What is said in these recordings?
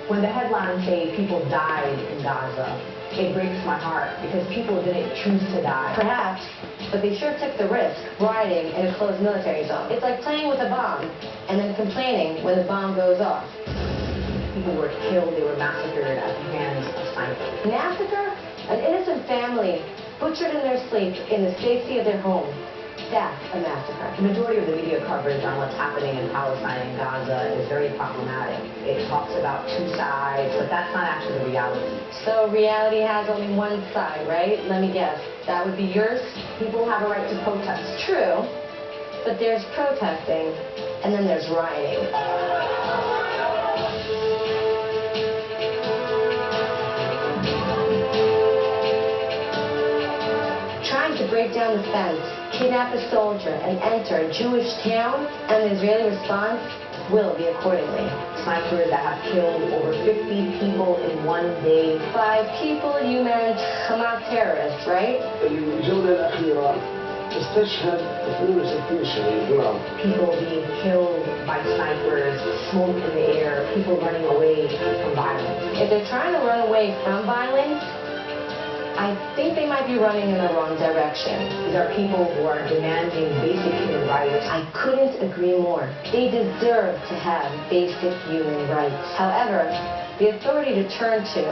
When the headlines say people died in Gaza, it breaks my heart because people didn't choose to die. Perhaps, but they sure took the risk riding in a closed military zone. It's like playing with a bomb and then complaining when the bomb goes off. People were killed, they were massacred at the hands of snipers. Massacre? An innocent family butchered in their sleep in the safety of their home. That's a massacre. The majority of the media coverage on what's happening in Palestine and Gaza is very problematic. It talks about two sides, but that's not actually the reality. So reality has only one side, right? Let me guess. That would be yours? People have a right to protest. True, but there's protesting, and then there's rioting. Trying to break down the fence, kidnap a soldier, and enter a Jewish town, and the Israeli response will be accordingly. Snipers that have killed over 50 people in one day. 5 people, you meant Hamas terrorists, right? الجولة الأخيرة استشهد 62 شهيد. People being killed by snipers, smoke in the air, people running away from violence. If they're trying to run away from violence, I think they might be running in the wrong direction. These are people who are demanding basic human rights. I couldn't agree more. They deserve to have basic human rights. However, the authority to turn to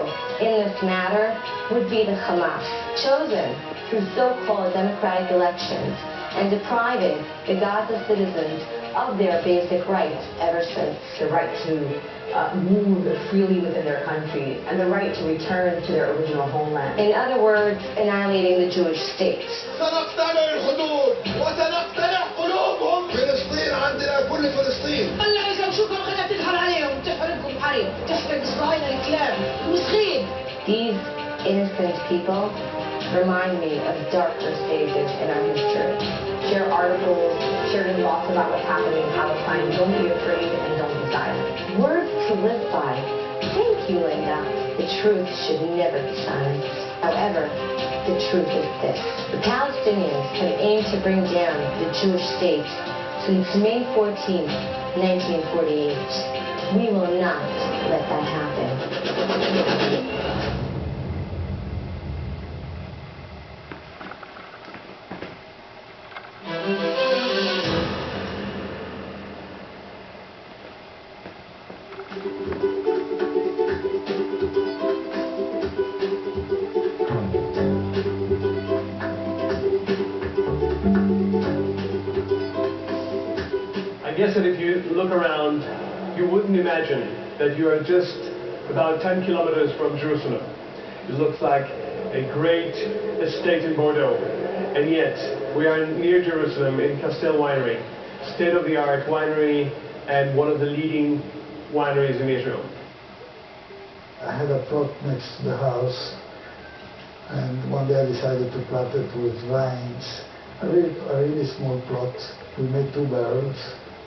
in this matter would be the Hamas, chosen through so-called democratic elections and depriving the Gaza citizens of their basic rights ever since. The right to move freely within their country and the right to return to their original homeland. In other words, annihilating the Jewish state. سنقتلع الحدود وسنقتلع قلوبهم. فلسطين عندنا كل فلسطين. هلا إذا بشوفهم خليها تدخل عليهم تحرقهم حريق تحرق إسرائيل الكلاب مسخين. These innocent people remind me of darker stages in our history. Share articles, share your thoughts about what's happening in Palestine. Don't be afraid and don't be silent. Words to live by. Thank you, Linda. The truth should never be silenced. However, the truth is this. The Palestinians have aimed to bring down the Jewish state since May 14, 1948. We will not let that happen. I guess that if you look around, you wouldn't imagine that you are just about 10 kilometers from Jerusalem. It looks like a great estate in Bordeaux, and yet we are near Jerusalem in Castel Winery, state-of-the-art winery and one of the leading wineries in Israel. I had a plot next to the house, and one day I decided to plant it with vines. A really small plot. We made 2 barrels,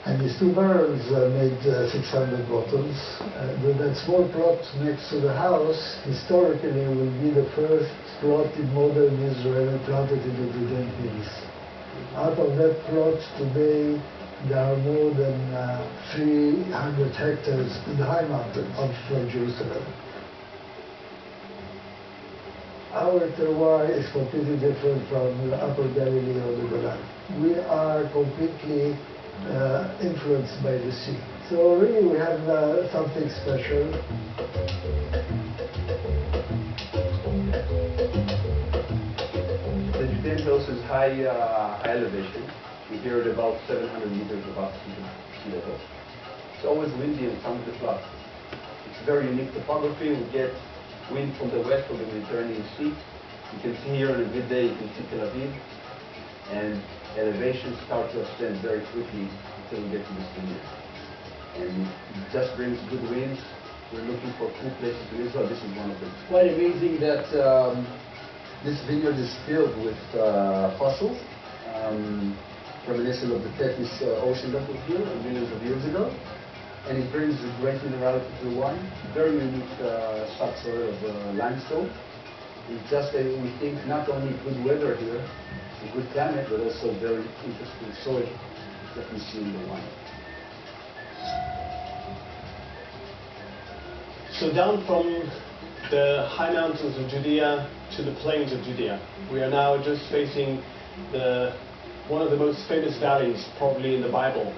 and these 2 barrels made 600 bottles. That small plot next to the house, historically, will be the first plot in modern Israel planted in the Judean Hills. Out of that plot today, there are more than 300 hectares in the high mountains of Jerusalem. Our terroir is completely different from the Upper Galilee or the Golan. We are completely influenced by the sea. So really we have something special. The Judean Hills is high elevation. We're here at about 700 meters above sea level. It's always windy and some of the floods. It's very unique topography. We get wind from the west, from the Mediterranean Sea. You can see here on a good day, you can see Tel Aviv, and elevations start to ascend very quickly until we get to this vineyard. And it just brings good winds. We're looking for cool places in Israel. This is one of them. It's quite amazing that this vineyard is filled with fossils, reminiscent of the Tethys ocean that was here millions of years ago. And it brings a great minerality to the wine. Very unique subsoil of limestone. It's just we think not only good weather here, a good climate, but also very interesting soil that we see in the wine. So down from the high mountains of Judea to the plains of Judea. We are now just facing one of the most famous valleys probably in the Bible,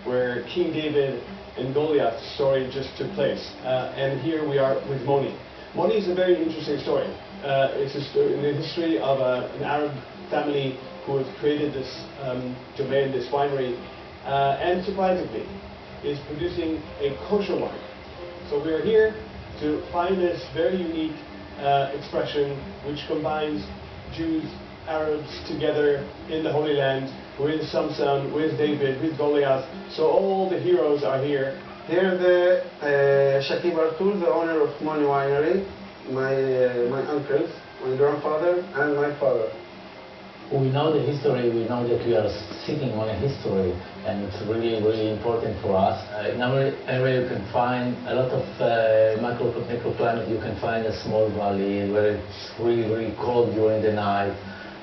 where King David and Goliath's story just took place. And here we are with Moni. Moni is a very interesting story. It's a story in the history of an Arab family who has created this domain, this winery, and surprisingly is producing a kosher wine. So we are here to find this very unique expression which combines Jews, Arabs together in the Holy Land with Samson, with David, with Goliath. So all the heroes are here. Here the Shakib Artur, the owner of Moni Winery, my uncles, my grandfather and my father. We know the history, we know that we are sitting on a history, and it's really, really important for us. In our area you can find a lot of microclimate. You can find a small valley where it's really, really cold during the night,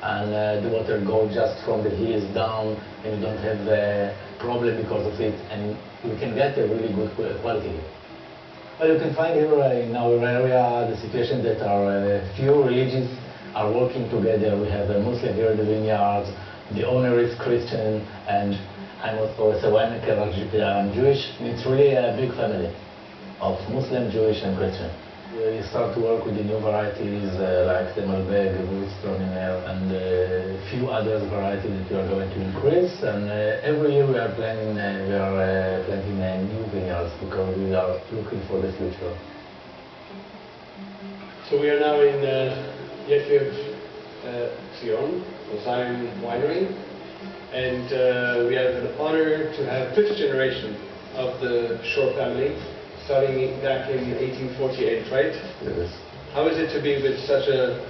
and the water goes just from the hills down, and you don't have a problem because of it, and we can get a really good quality. Well, you can find here in our area the situation that our few religions are working together. We have a Muslim here in the vineyards, the owner is Christian, and I'm also a winemaker, I'm Jewish. It's really a big family of Muslim, Jewish and Christian. We start to work with the new varieties like the Malbec, the Gewürztraminer, and a few other varieties that we are going to increase. And every year we are planting new vineyards because we are looking for the future. So we are now in Yeshiv Zion, Zion Winery, and we have the honor to have 5th generation of the Shore family, starting back in 1848, right? Yes. How is it to be with such a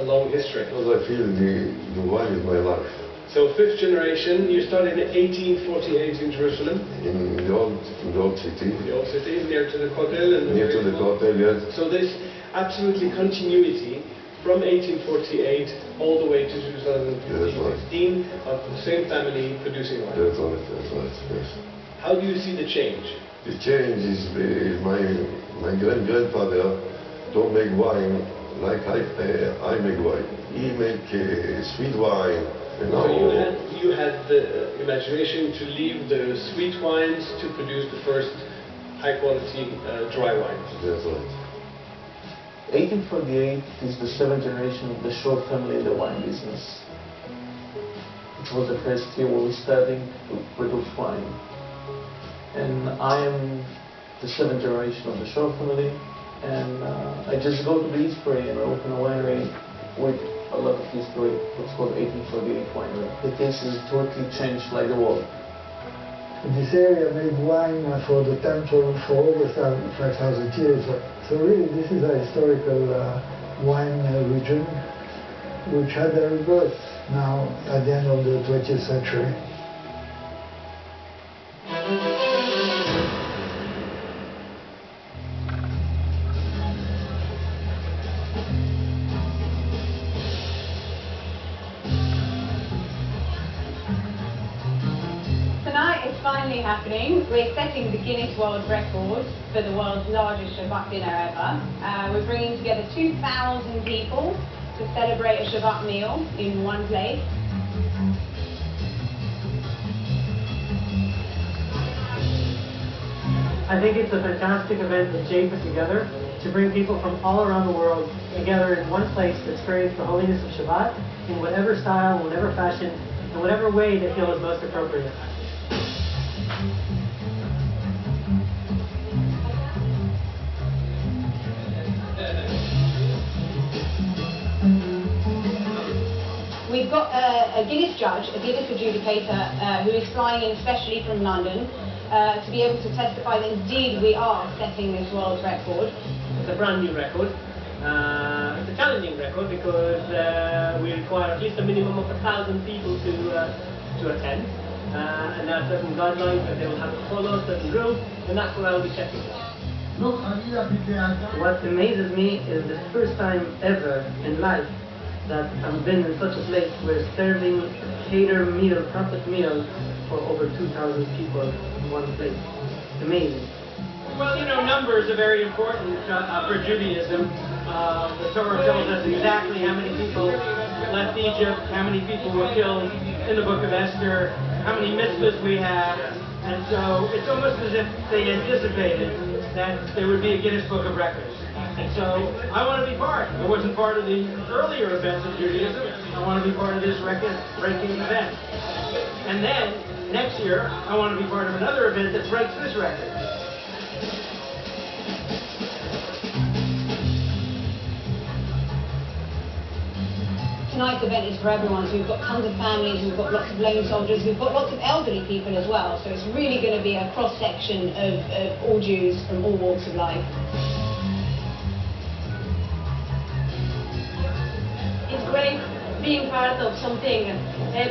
long history? Because I feel the wine is my life. So 5th generation, you started in 1848 in Jerusalem? In the old city. The old city, near to the Kotel? And near to the Kotel, yes. So this absolutely continuity from 1848 all the way to 2015 of the same family producing wine. That's right, yes. How do you see the change? The change is my grandfather don't make wine like I make wine. He make sweet wine. And so you had the imagination to leave the sweet wines to produce the first high quality dry wines. That's right. 1848 is the 7th generation of the Shore family in the wine business. It was the first year we were starting to produce wine. And I am the 7th generation of the Shore family, and I just go to the history and open a winery with a lot of history, what's called 1848 winery. The taste is totally changed like the world. This area made wine for the temple for over 5,000 years. So really this is a historical wine region which had a rebirth now at the end of the 20th century. Finally happening. We're setting the Guinness World Record for the world's largest Shabbat dinner ever. We're bringing together 2,000 people to celebrate a Shabbat meal in one place. I think it's a fantastic event that Jay put together to bring people from all around the world together in one place to experience the holiness of Shabbat in whatever style, whatever fashion, in whatever way they feel is most appropriate. We've got a Guinness judge, a Guinness adjudicator, who is flying in especially from London to be able to testify that indeed we are setting this world record. It's a brand new record. It's a challenging record because we require at least a minimum of 1,000 people to attend. And there are certain guidelines that they will have to follow, certain rules, and that's what I will be checking. What amazes me is the first time ever in life that I've been in such a place where serving catered meal, profit meal for over 2,000 people in one place. Amazing. Well, you know, numbers are very important for Judaism. The Torah tells us exactly how many people left Egypt, how many people were killed in the book of Esther, how many mitzvahs we have, and so it's almost as if they anticipated that there would be a Guinness Book of Records. And so I want to be part. I wasn't part of the earlier events of Judaism. I want to be part of this record-breaking event. And then, next year, I want to be part of another event that breaks this record. Tonight's event is for everyone, so we've got tons of families, we've got lots of lone soldiers, we've got lots of elderly people as well, so it's really going to be a cross-section of all Jews from all walks of life. It's great being part of something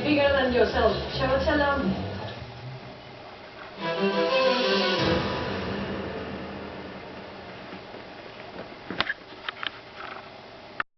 bigger than yourself. Shabbat Shalom.